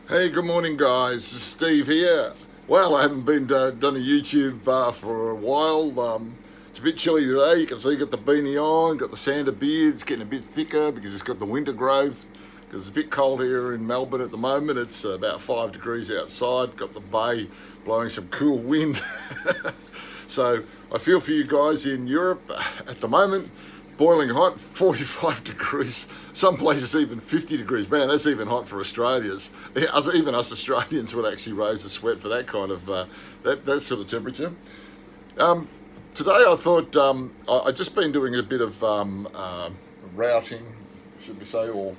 Hey, good morning, guys. This is Steve here. Well, I haven't been done a YouTube for a while. It's a bit chilly today. You can see got the beanie on, got the sander beard. It's getting a bit thicker because it's got the winter growth. Because it's a bit cold here in Melbourne at the moment. It's about 5 degrees outside. Got the bay blowing some cool wind. So I feel for you guys in Europe at the moment. Boiling hot, 45 degrees, some places even 50 degrees. Man, that's even hot for Australians. Even us Australians would actually raise a sweat for that kind of, that sort of temperature. Today I thought, I just been doing a bit of routing, should we say, or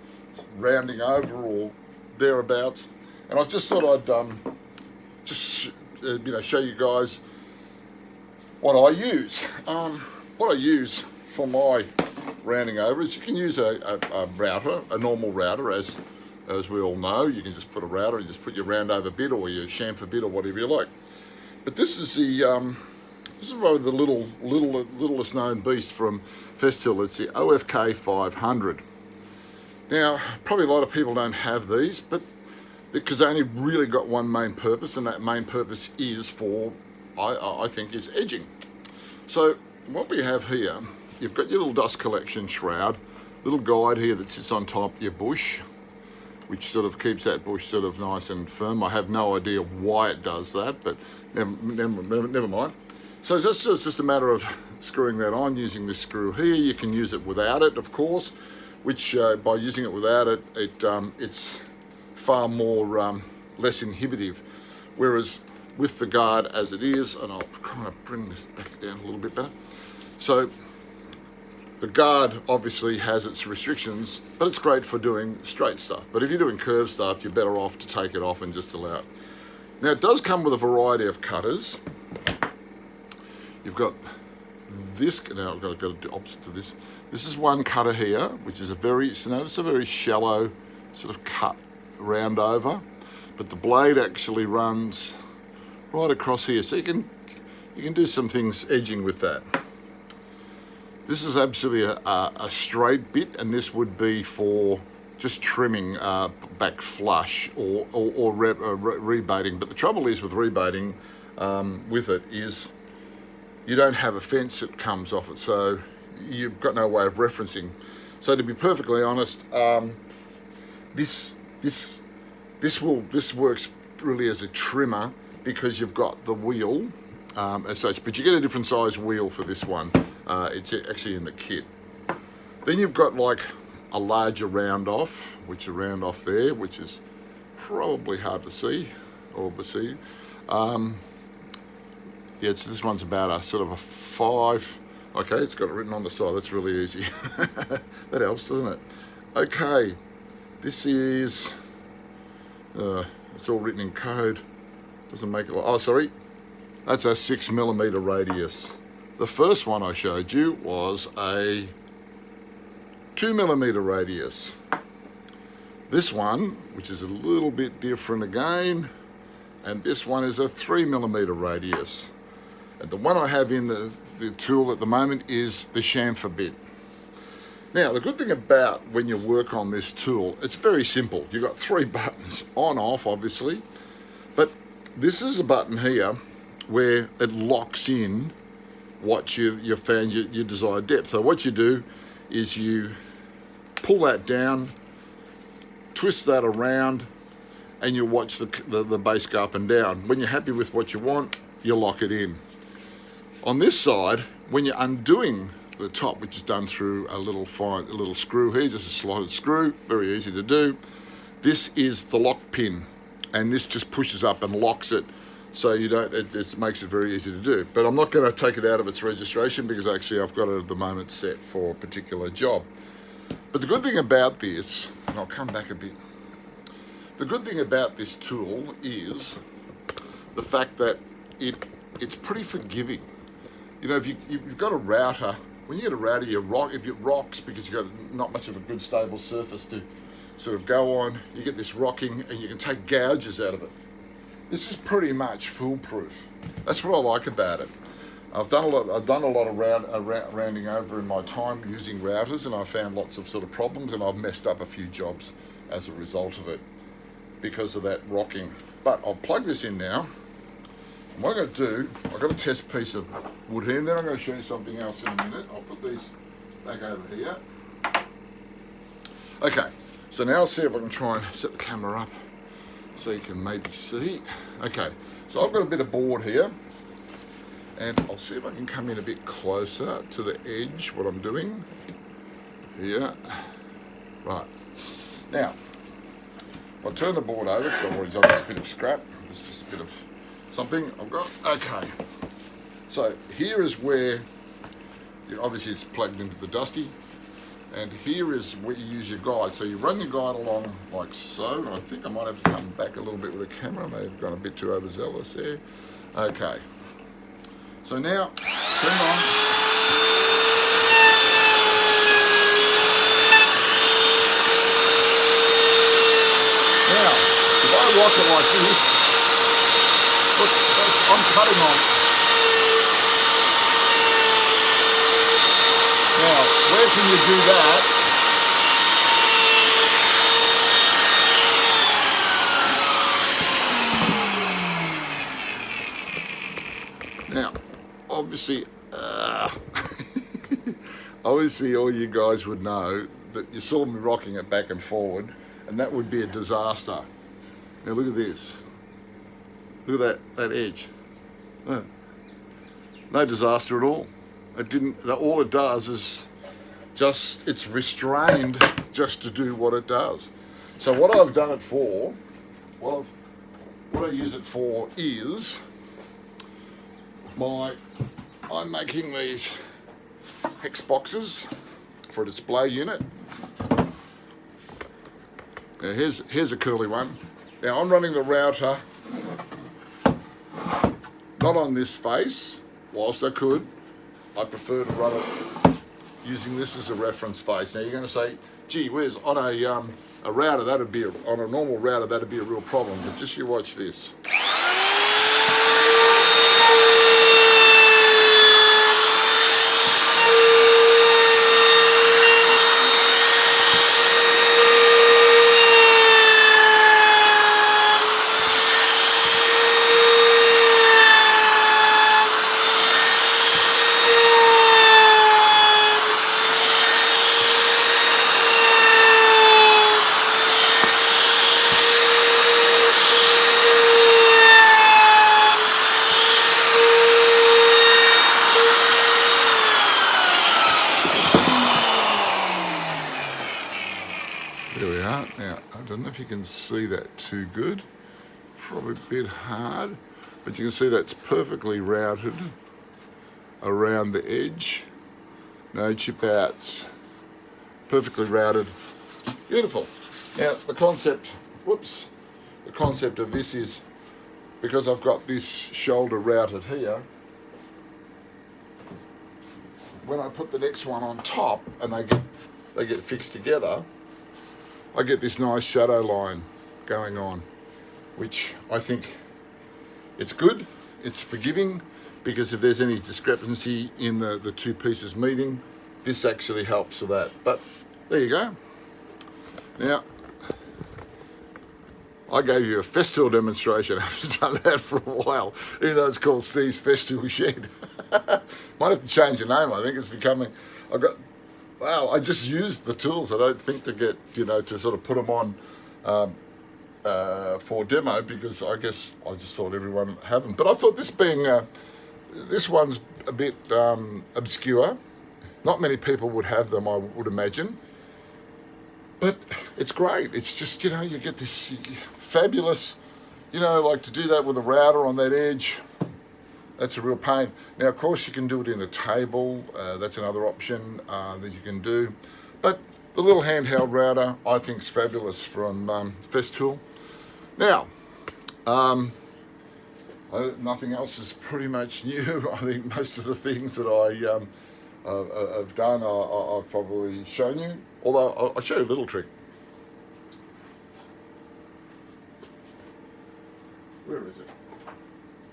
rounding over or thereabouts. And I just thought I'd show you guys what I use. What I use for my rounding over is you can use a router, a normal router, as we all know. You can just put a router and just put your round over bit or your chamfer bit or whatever you like. But this is probably the littlest known beast from Festool. It's the OFK 500. Now, probably a lot of people don't have these, but because they only really got one main purpose, and that main purpose is for, I think, is edging. So what we have here, you've got your little dust collection shroud, little guide here that sits on top your bush, which sort of keeps that bush sort of nice and firm. I have no idea why it does that, but never mind. So that's just a matter of screwing that on using this screw here. You can use it without it, of course, which by using it without it, it's far more less inhibitive. Whereas with the guard as it is, and I'll kind of bring this back down a little bit better. So the guard obviously has its restrictions, but it's great for doing straight stuff. But if you're doing curved stuff, you're better off to take it off and just allow it. Now it does come with a variety of cutters. You've got this, now I've got to go the opposite to this. This is one cutter here, which is notice a very shallow sort of cut round over, but the blade actually runs right across here. So you can do some things edging with that. This is absolutely a straight bit, and this would be for just trimming back flush or rebaiting. But the trouble is with rebaiting with it is you don't have a fence that comes off it, so you've got no way of referencing. So to be perfectly honest, this works really as a trimmer because you've got the wheel as such, but you get a different size wheel for this one. It's actually in the kit. Then you've got like a larger round off, which is probably hard to see or perceive. Yeah, this one's about a sort of a 5. Okay, it's got it written on the side. That's really easy. That helps, doesn't it? Okay, this is, it's all written in code. Doesn't make it, oh, sorry. That's a 6mm radius. The first one I showed you was a 2mm radius. This one, which is a little bit different again, and this one is a 3mm radius. And the one I have in the tool at the moment is the chamfer bit. Now, the good thing about when you work on this tool, it's very simple. You've got 3 buttons, on, off, obviously, but this is a button here where it locks in what you've found your desired depth. So what you do is you pull that down, twist that around, and you watch the base go up and down. When you're happy with what you want, you lock it in. On this side, when you're undoing the top, which is done through a little screw here, just a slotted screw, very easy to do. This is the lock pin, and this just pushes up and locks it. So you don't, it makes it very easy to do. But I'm not going to take it out of its registration because actually I've got it at the moment set for a particular job. But the good thing about this, and I'll come back a bit, the good thing about this tool is the fact that it's pretty forgiving. You know, if you've got a router, when you get a router, if it rocks because you've got not much of a good stable surface to sort of go on, you get this rocking and you can take gouges out of it. This is pretty much foolproof. That's what I like about it. I've done a lot of rounding over in my time using routers, and I've found lots of sort of problems, and I've messed up a few jobs as a result of it. because of that rocking. But I'll plug this in now. And what I'm going to do, I've got a test piece of wood here, and then I'm going to show you something else in a minute. I'll put these back over here. Okay, so now I'll see if I can try and set the camera up so you can maybe see. Okay, so I've got a bit of board here, and I'll see if I can come in a bit closer to the edge, what I'm doing here. Right, now, I'll turn the board over because I've already done this bit of scrap. It's just a bit of something I've got. Okay, so here is where, obviously it's plugged into the Dusty, and here is where you use your guide. So you run your guide along like so, and I think I might have to come back a little bit with the camera. I may have gone a bit too overzealous there. Okay, so now, turn on. Now, if I rock it like this, look, I'm cutting on. Now, where can you do that? Now, obviously, obviously all you guys would know that you saw me rocking it back and forward, and that would be a disaster. Now look at this. Look at that edge. No disaster at all. It didn't. All it does is just, it's restrained just to do what it does. So what I've done it for, what I use it for is I'm making these hex boxes for a display unit. Now here's a curly one. Now I'm running the router not on this face, whilst I could. I prefer to run it using this as a reference face. Now you're going to say, gee whiz, on a router that'd be on a normal router that'd be a real problem. But just you watch this. There we are. Now, I don't know if you can see that too good. Probably a bit hard, but you can see that's perfectly routed around the edge. No chip outs. Perfectly routed. Beautiful. Now, the concept of this is, because I've got this shoulder routed here, when I put the next one on top and they get fixed together, I get this nice shadow line going on, which I think it's good, it's forgiving, because if there's any discrepancy in the two pieces meeting, this actually helps with that. But there you go. Now, I gave you a Festool demonstration. I haven't done that for a while, even though it's called Steve's Festool Shed. Might have to change the name. I think it's becoming, I just used the tools. I don't think to get, to sort of put them on for demo, because I guess I just thought everyone had them. But I thought this one's a bit obscure. Not many people would have them, I would imagine. But it's great. It's just, you get this fabulous, like to do that with a router on that edge. That's a real pain. Now, of course, you can do it in a table. That's another option that you can do. But the little handheld router, I think, is fabulous from Festool. Now, nothing else is pretty much new. I think most of the things that I've done, I've probably shown you. Although, I'll show you a little trick. Where is it?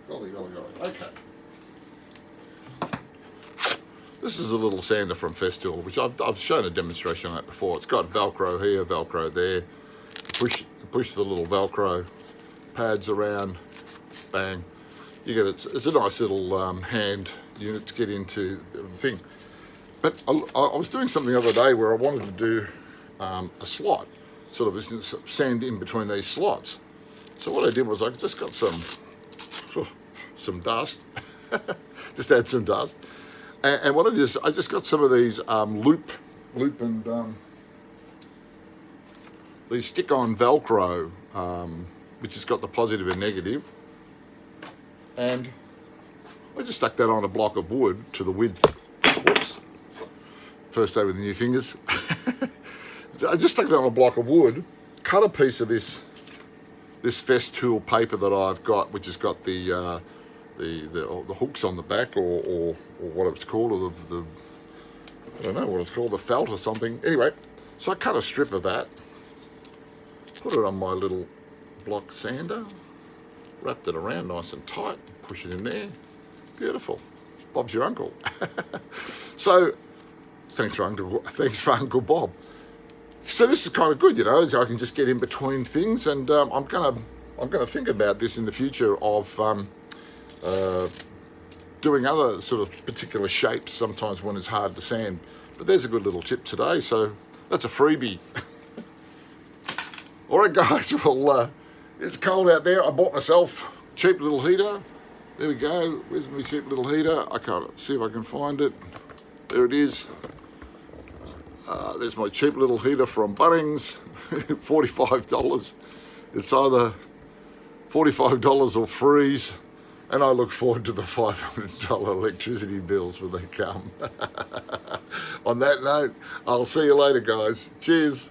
Golly, golly, golly. Okay. This is a little sander from Festool, which I've shown a demonstration on that before. It's got Velcro here, Velcro there. push the little Velcro pads around, bang. You get it. It's a nice little hand unit to get into the thing. But I was doing something the other day where I wanted to do a slot, sort of sand in between these slots. So what I did was I just got some dust, just add some dust, and what I just got some of these loop and these stick-on Velcro, which has got the positive and negative, and I just stuck that on a block of wood to the width. Whoops. First day with the new fingers. I just stuck that on a block of wood, cut a piece of this Festool paper that I've got, which has got the hooks on the back, or what it's called, or the I don't know what it's called, the felt or something. Anyway, so I cut a strip of that, put it on my little block sander, wrapped it around nice and tight, push it in there. Beautiful. Bob's your uncle. So thanks for Uncle Bob. So this is kind of good, you know. I can just get in between things, and I'm gonna think about this in the future of doing other sort of particular shapes sometimes when it's hard to sand. But there's a good little tip today, so that's a freebie. All right, guys. Well, it's cold out there. I bought myself a cheap little heater. There we go. Where's my cheap little heater? I can't see if I can find it. There it is. There's my cheap little heater from Bunnings, $45. It's either $45 or freeze, and I look forward to the $500 electricity bills when they come. On that note, I'll see you later, guys. Cheers.